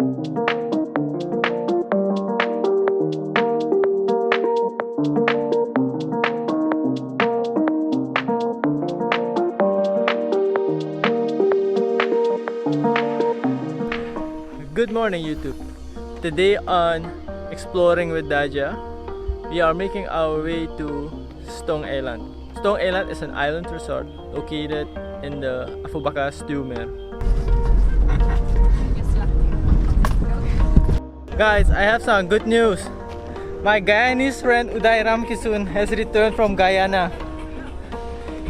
Good morning, YouTube. Today on Exploring with Daja, we are making our way to Ston Island. Ston Island is an island resort located in the Afobaka Stuwmeer. Guys, I have some good news. My Guyanese friend Uday Ramkisun has returned from Guyana.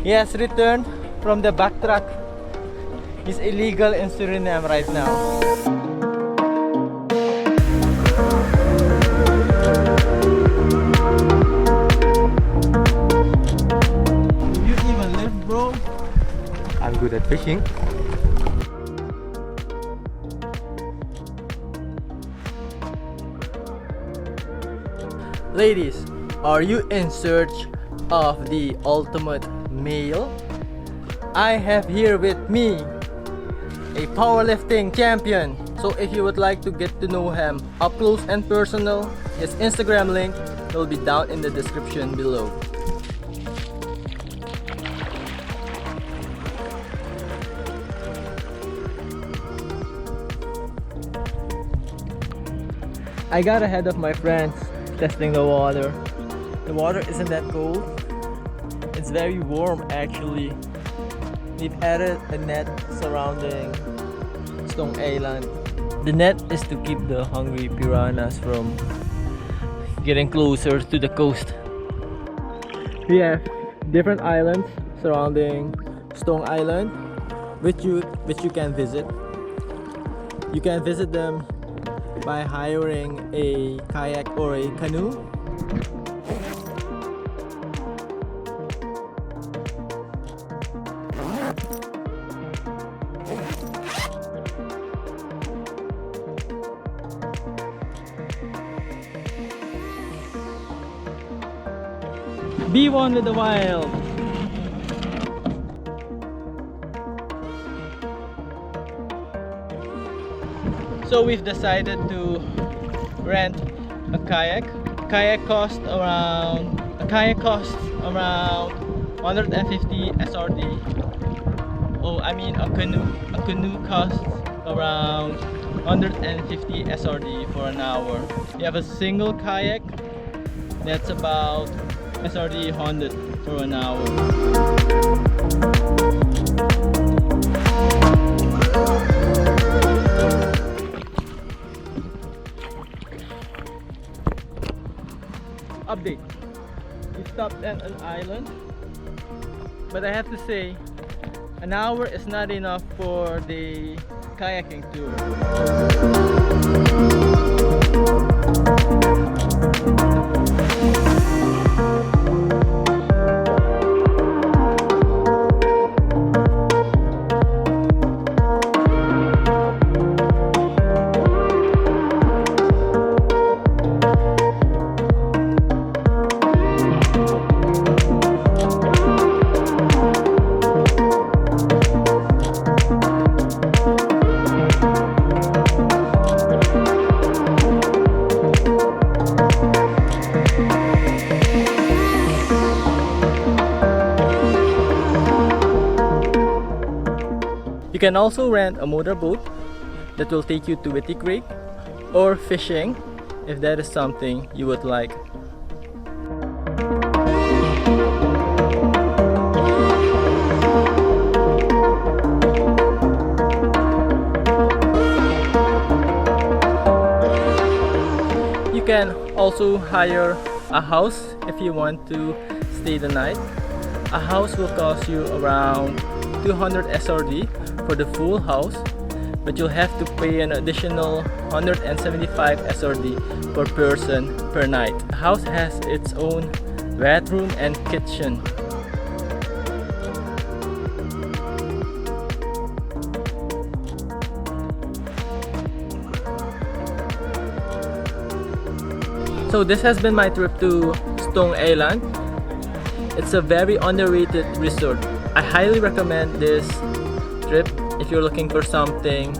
He has returned from the backtrack. He's illegal in Suriname right now. I'm good at fishing. Ladies, are you in search of the ultimate male? I have here with me a powerlifting champion. So if you would like to get to know him up close and personal, his Instagram link will be down in the description below. I got ahead of my friends testing the water. The water isn't that cold. It's very warm actually. We've added a net surrounding Ston Island. The net is to keep the hungry piranhas from getting closer to the coast. We have different islands surrounding Ston Island which you can visit. You can visit them by hiring a kayak or a canoe. Be one with the wild. So we've decided to rent a kayak. Kayak costs around 150 SRD. Oh, I mean a canoe. A canoe costs around 150 SRD for an hour. You have a single kayak, that's about SRD 100 for an hour. Update. We stopped at an island, but I have to say an hour is not enough for the kayaking tour. You can also rent a motorboat that will take you to Witty Creek or fishing if that is something you would like. You can also hire a house if you want to stay the night. A house will cost you around 200 SRD for the full house, but you'll have to pay an additional 175 SRD per person per night. The house has its own bathroom and kitchen. So this has been my trip to Ston Island. It's a very underrated resort. I highly recommend this trip if you're looking for something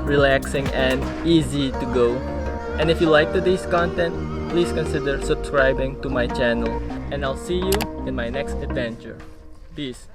relaxing and easy to go. And if you like today's content, please consider subscribing to my channel. And I'll see you in my next adventure. Peace.